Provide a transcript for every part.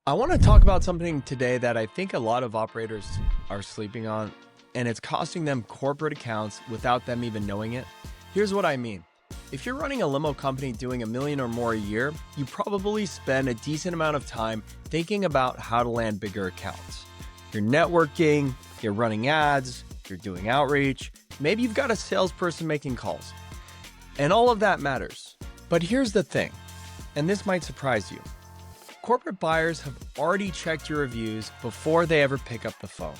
I want to talk about something today that I think a lot of operators are sleeping on, and it's costing them corporate accounts without them even knowing it. Here's what I mean. If you're running a limo company doing $1 million or more a year, you probably spend a decent amount of time thinking about how to land bigger accounts. You're networking, you're running ads, you're doing outreach, maybe you've got a salesperson making calls. And all of that matters. But here's the thing, and this might surprise you. Corporate buyers have already checked your reviews before they ever pick up the phone.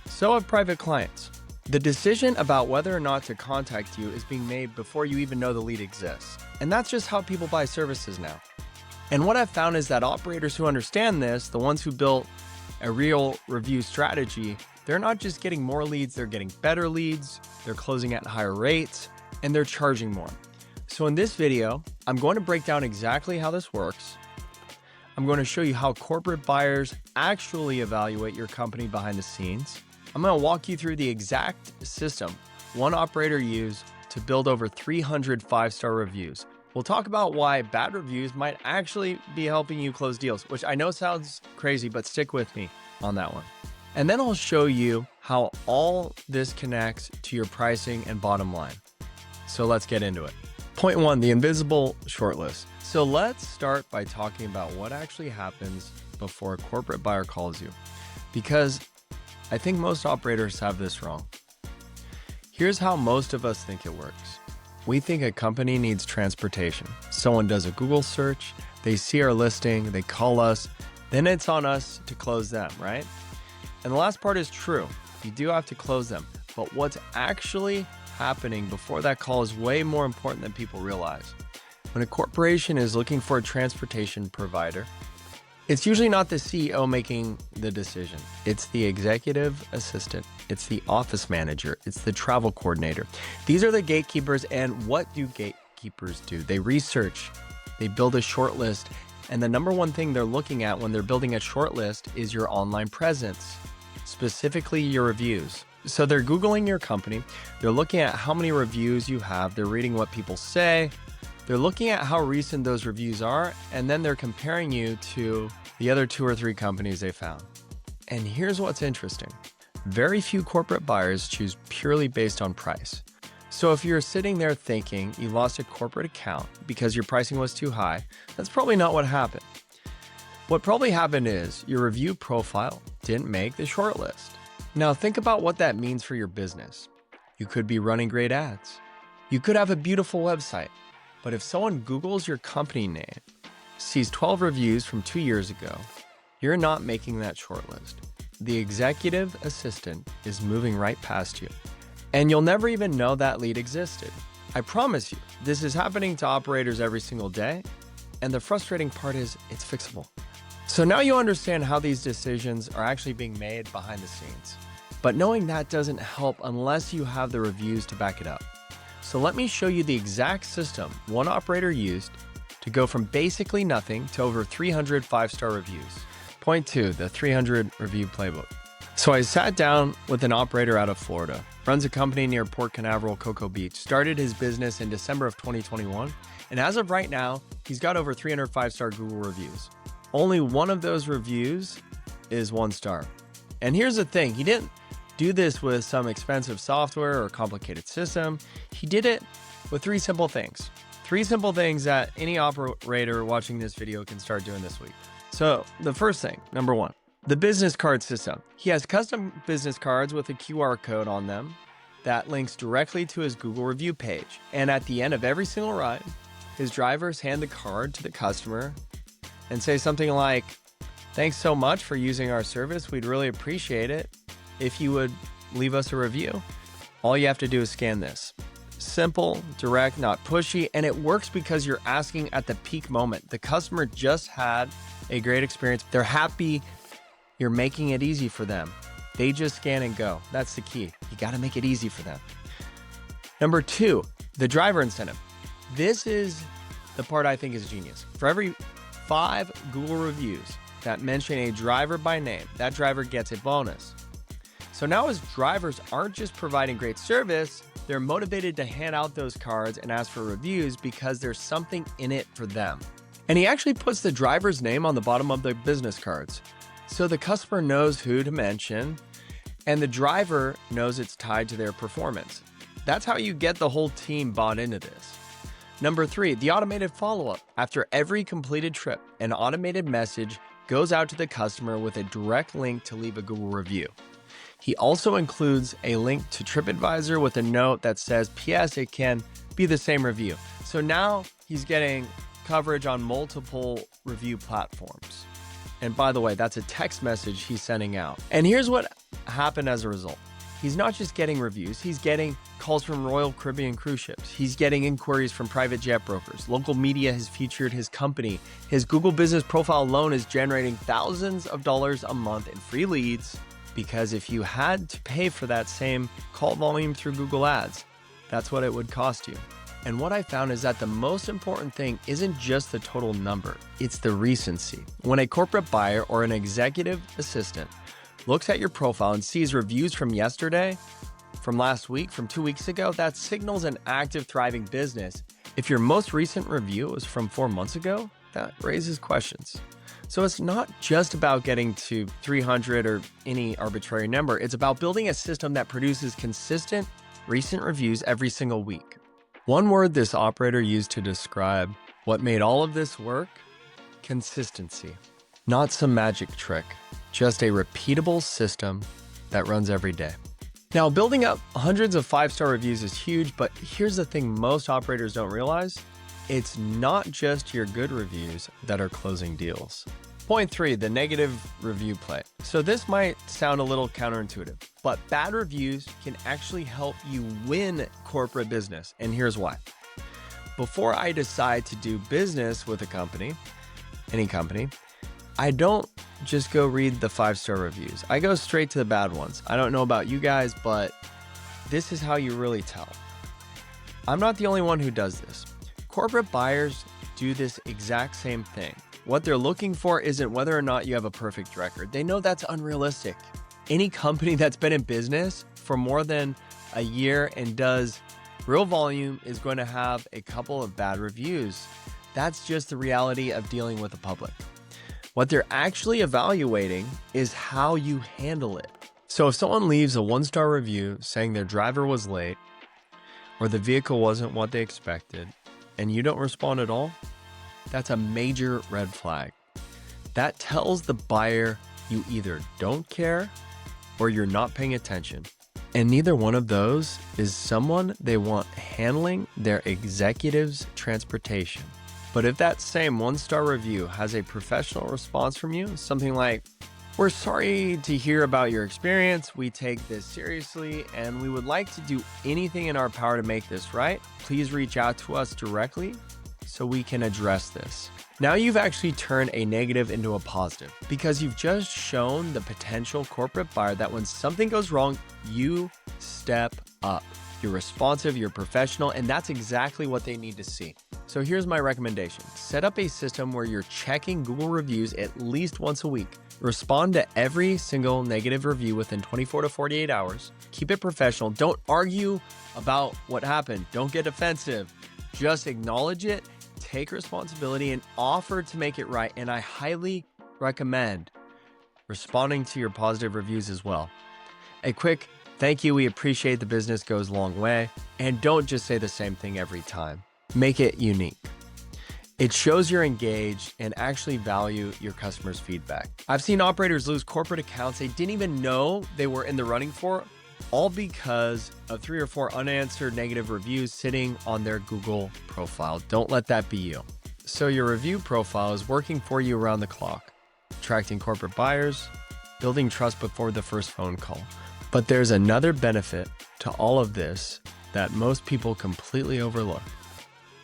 So have private clients. The decision about whether or not to contact you is being made before you even know the lead exists. And that's just how people buy services now. And what I've found is that operators who understand this, the ones who built a real review strategy, they're not just getting more leads, they're getting better leads, they're closing at higher rates, and they're charging more. So in this video, I'm going to break down exactly how this works. I'm going to show you how corporate buyers actually evaluate your company behind the scenes. I'm going to walk you through the exact system one operator used to build over 300 five-star reviews. We'll talk about why bad reviews might actually be helping you close deals, which I know sounds crazy, but stick with me on that one. And then I'll show you how all this connects to your pricing and bottom line. So let's get into it. Point one, the invisible shortlist. So let's start by talking about what actually happens before a corporate buyer calls you, because I think most operators have this wrong. Here's how most of us think it works. We think a company needs transportation. Someone does a Google search, they see our listing, they call us, then it's on us to close them, right? And the last part is true. You do have to close them, but what's actually happening before that call is way more important than people realize. When a corporation is looking for a transportation provider, it's usually not the CEO making the decision. It's the executive assistant. It's the office manager. It's the travel coordinator. These are the gatekeepers. And what do gatekeepers do? They research, they build a short list. And the number one thing they're looking at when they're building a short list is your online presence, specifically your reviews. So they're Googling your company. They're looking at how many reviews you have. They're reading what people say. They're looking at how recent those reviews are, and then they're comparing you to the other 2 or 3 companies they found. And here's what's interesting. Very few corporate buyers choose purely based on price. So if you're sitting there thinking you lost a corporate account because your pricing was too high, that's probably not what happened. What probably happened is your review profile didn't make the shortlist. Now think about what that means for your business. You could be running great ads. You could have a beautiful website. But if someone Googles your company name, sees 12 reviews from 2 years ago, you're not making that shortlist. The executive assistant is moving right past you, and you'll never even know that lead existed. I promise you, this is happening to operators every single day, and the frustrating part is it's fixable. So now you understand how these decisions are actually being made behind the scenes. But knowing that doesn't help unless you have the reviews to back it up. So let me show you the exact system one operator used to go from basically nothing to over 300 five-star reviews. Point 2, the 300 review playbook. So I sat down with an operator out of Florida, runs a company near Port Canaveral, Cocoa Beach, started his business in December of 2021, and as of right now, he's got over 300 five-star Google reviews. Only one of those reviews is 1 star. And here's the thing, he didn't do this with some expensive software or complicated system. He did it with 3 simple things. 3 simple things that any operator watching this video can start doing this week. So the first thing, number 1, the business card system. He has custom business cards with a QR code on them that links directly to his Google review page. And at the end of every single ride, his drivers hand the card to the customer and say something like, "Thanks so much for using our service. We'd really appreciate it if you would leave us a review." All you have to do is scan this. Simple, direct, not pushy, and it works because you're asking at the peak moment. The customer just had a great experience. They're happy. You're making it easy for them. They just scan and go. That's the key. You got to make it easy for them. Number 2, the driver incentive. This is the part I think is genius. For every 5 Google reviews that mention a driver by name, that driver gets a bonus. So now his drivers aren't just providing great service, they're motivated to hand out those cards and ask for reviews because there's something in it for them. And he actually puts the driver's name on the bottom of the business cards, so the customer knows who to mention, and the driver knows it's tied to their performance. That's how you get the whole team bought into this. Number 3, the automated follow-up. After every completed trip, an automated message goes out to the customer with a direct link to leave a Google review. He also includes a link to TripAdvisor with a note that says, P.S. it can be the same review. So now he's getting coverage on multiple review platforms. And by the way, that's a text message he's sending out. And here's what happened as a result. He's not just getting reviews, he's getting calls from Royal Caribbean cruise ships. He's getting inquiries from private jet brokers. Local media has featured his company. His Google business profile alone is generating thousands of dollars a month in free leads, because if you had to pay for that same call volume through Google Ads, that's what it would cost you. And what I found is that the most important thing isn't just the total number, it's the recency. When a corporate buyer or an executive assistant looks at your profile and sees reviews from yesterday, from last week, from 2 weeks ago, that signals an active, thriving business. If your most recent review was from 4 months ago, that raises questions. So it's not just about getting to 300 or any arbitrary number. It's about building a system that produces consistent, recent reviews every single week. One word this operator used to describe what made all of this work: consistency. Not some magic trick, just a repeatable system that runs every day. Now, building up hundreds of 5-star reviews is huge, but here's the thing most operators don't realize. It's not just your good reviews that are closing deals. Point 3, the negative review play. So this might sound a little counterintuitive, but bad reviews can actually help you win corporate business. And here's why. Before I decide to do business with a company, any company, I don't just go read the 5-star reviews. I go straight to the bad ones. I don't know about you guys, but this is how you really tell. I'm not the only one who does this. Corporate buyers do this exact same thing. What they're looking for isn't whether or not you have a perfect record. They know that's unrealistic. Any company that's been in business for more than a year and does real volume is going to have a couple of bad reviews. That's just the reality of dealing with the public. What they're actually evaluating is how you handle it. So if someone leaves a 1-star review saying their driver was late or the vehicle wasn't what they expected and you don't respond at all, that's a major red flag. That tells the buyer you either don't care or you're not paying attention. And neither one of those is someone they want handling their executive's transportation. But if that same 1-star review has a professional response from you, something like, "We're sorry to hear about your experience. We take this seriously and we would like to do anything in our power to make this right. Please reach out to us directly so we can address this." Now you've actually turned a negative into a positive, because you've just shown the potential corporate buyer that when something goes wrong, you step up. You're responsive, you're professional, and that's exactly what they need to see. So here's my recommendation. Set up a system where you're checking Google reviews at least once a week. Respond to every single negative review within 24 to 48 hours. Keep it professional. Don't argue about what happened. Don't get offensive. Just acknowledge it, take responsibility, and offer to make it right. And I highly recommend responding to your positive reviews as well. A quick thank you. We appreciate the business goes a long way. And don't just say the same thing every time. Make it unique. It shows you're engaged and actually value your customers' feedback. I've seen operators lose corporate accounts they didn't even know they were in the running for, all because of 3 or 4 unanswered negative reviews sitting on their Google profile. Don't let that be you. So your review profile is working for you around the clock, attracting corporate buyers, building trust before the first phone call. But there's another benefit to all of this that most people completely overlook,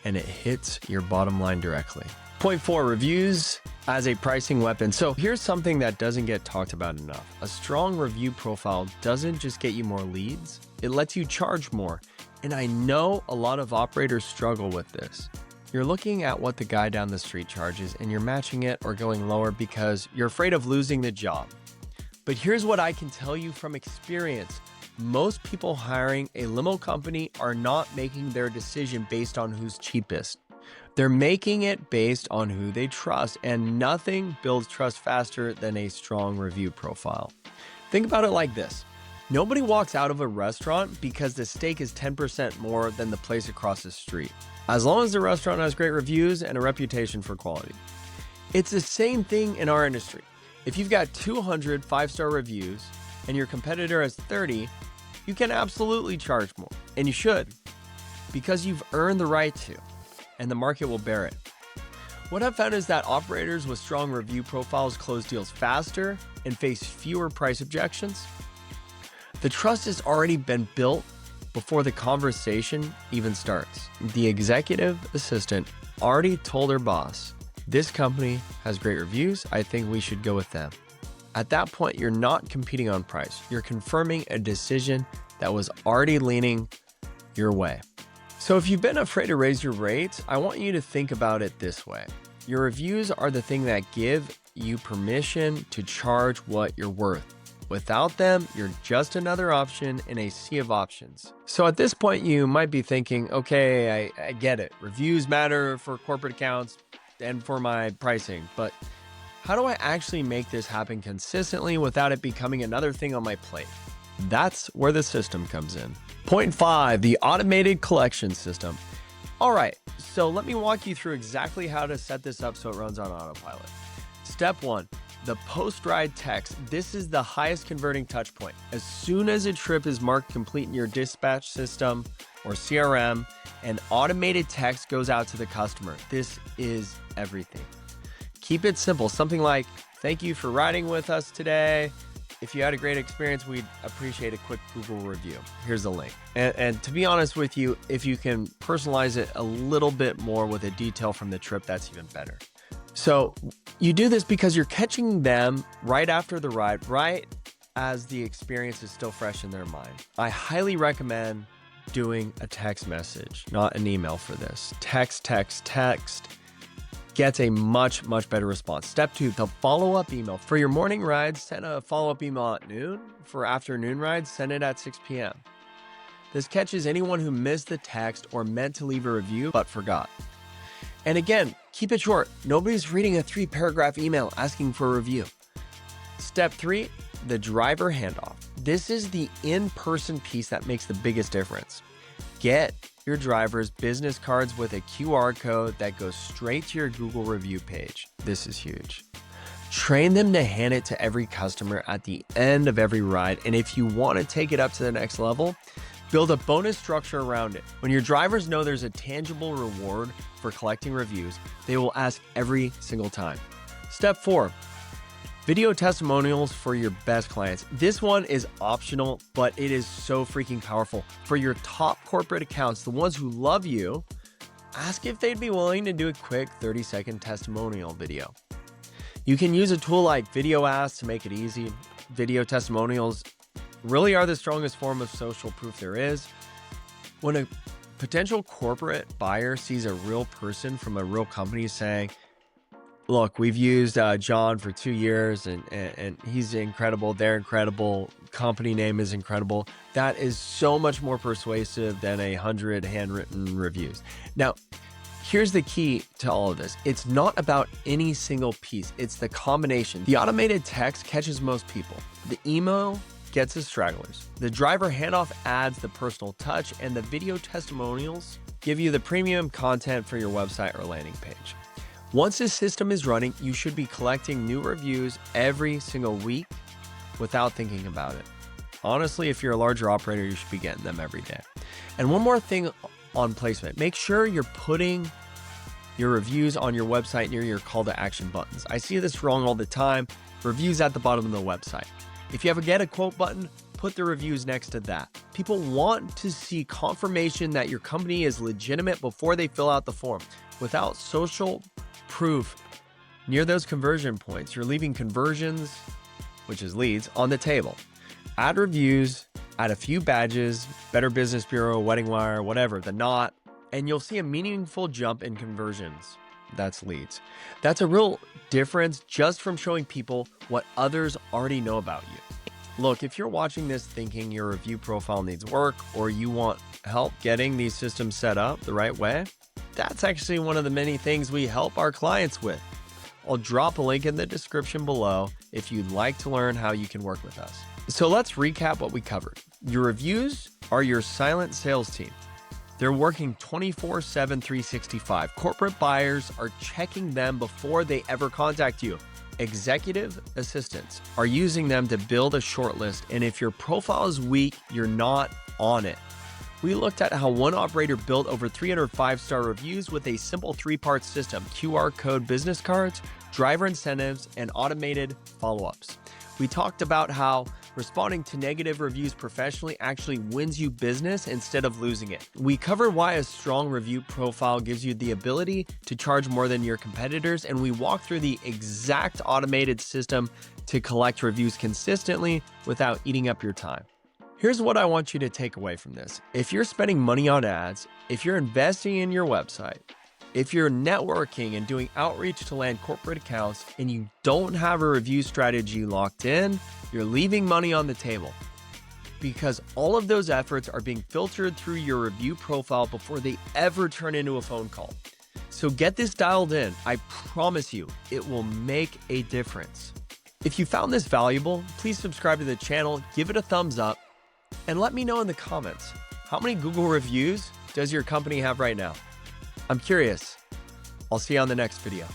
and it hits your bottom line directly. Point 4, reviews as a pricing weapon. So here's something that doesn't get talked about enough. A strong review profile doesn't just get you more leads, it lets you charge more. And I know a lot of operators struggle with this. You're looking at what the guy down the street charges and you're matching it or going lower because you're afraid of losing the job. But here's what I can tell you from experience. Most people hiring a limo company are not making their decision based on who's cheapest. They're making it based on who they trust, and nothing builds trust faster than a strong review profile. Think about it like this. Nobody walks out of a restaurant because the steak is 10% more than the place across the street, as long as the restaurant has great reviews and a reputation for quality. It's the same thing in our industry. If you've got 200 5-star reviews and your competitor has 30, you can absolutely charge more, and you should, because you've earned the right to, and the market will bear it. What I've found is that operators with strong review profiles close deals faster and face fewer price objections. The trust has already been built before the conversation even starts. The executive assistant already told her boss, "This company has great reviews. I think we should go with them." At that point, you're not competing on price. You're confirming a decision that was already leaning your way. So if you've been afraid to raise your rates, I want you to think about it this way. Your reviews are the thing that give you permission to charge what you're worth. Without them, you're just another option in a sea of options. So at this point, you might be thinking, okay, I get it. Reviews matter for corporate accounts and for my pricing, but how do I actually make this happen consistently without it becoming another thing on my plate? That's where the system comes in. Point 5, the automated collection system. All right, so let me walk you through exactly how to set this up so it runs on autopilot. Step 1, the post-ride text. This is the highest converting touch point. As soon as a trip is marked complete in your dispatch system or CRM, an automated text goes out to the customer. This is everything. Keep it simple, something like, "Thank you for riding with us today. If you had a great experience, we'd appreciate a quick Google review. Here's a link." And to be honest with you, if you can personalize it a little bit more with a detail from the trip, that's even better. So you do this because you're catching them right after the ride, right as the experience is still fresh in their mind. I highly recommend doing a text message, not an email for this. Text gets a much better response. Step 2, the follow-up email. For your morning rides, send a follow-up email at noon. For afternoon rides, send it at 6 p.m. This catches anyone who missed the text or meant to leave a review but forgot. And again, keep it short. Nobody's reading a 3-paragraph email asking for a review. Step 3, the driver handoff. This is the in-person piece that makes the biggest difference. Get your drivers business cards with a QR code that goes straight to your Google review page. This is huge. Train them to hand it to every customer at the end of every ride. And if you want to take it up to the next level, build a bonus structure around it. When your drivers know there's a tangible reward for collecting reviews, they will ask every single time. Step 4, video testimonials for your best clients. This one is optional, but it is so freaking powerful. For your top corporate accounts, the ones who love you, ask if they'd be willing to do a quick 30-second testimonial video. You can use a tool like Video Ask to make it easy. Video testimonials really are the strongest form of social proof there is. When a potential corporate buyer sees a real person from a real company saying, "Look, we've used John for 2 years and he's incredible, they're incredible, company name is incredible," that is so much more persuasive than 100 handwritten reviews. Now, here's the key to all of this. It's not about any single piece. It's the combination. The automated text catches most people. The email gets the stragglers. The driver handoff adds the personal touch, and the video testimonials give you the premium content for your website or landing page. Once the system is running, you should be collecting new reviews every single week without thinking about it. Honestly, if you're a larger operator, you should be getting them every day. And one more thing on placement, make sure you're putting your reviews on your website near your call to action buttons. I see this wrong all the time. Reviews at the bottom of the website. If you have a get a quote button, put the reviews next to that. People want to see confirmation that your company is legitimate before they fill out the form. Without social proof near those conversion points, you're leaving conversions, which is leads, on the table. Add reviews, add a few badges, Better Business Bureau, Wedding Wire, whatever, the Knot, and you'll see a meaningful jump in conversions. That's leads. That's a real difference just from showing people what others already know about you. Look, if you're watching this thinking your review profile needs work or you want help getting these systems set up the right way, that's actually one of the many things we help our clients with. I'll drop a link in the description below if you'd like to learn how you can work with us. So let's recap what we covered. Your reviews are your silent sales team. They're working 24/7, 365. Corporate buyers are checking them before they ever contact you. Executive assistants are using them to build a shortlist, and if your profile is weak, you're not on it. We looked at how one operator built over 300 5-star reviews with a simple 3-part system: QR code business cards, driver incentives, and automated follow-ups. We talked about how responding to negative reviews professionally actually wins you business instead of losing it. We covered why a strong review profile gives you the ability to charge more than your competitors, and we walked through the exact automated system to collect reviews consistently without eating up your time. Here's what I want you to take away from this. If you're spending money on ads, if you're investing in your website, if you're networking and doing outreach to land corporate accounts and you don't have a review strategy locked in, you're leaving money on the table, because all of those efforts are being filtered through your review profile before they ever turn into a phone call. So get this dialed in. I promise you, it will make a difference. If you found this valuable, please subscribe to the channel, give it a thumbs up, and let me know in the comments, how many Google reviews does your company have right now? I'm curious. I'll see you on the next video.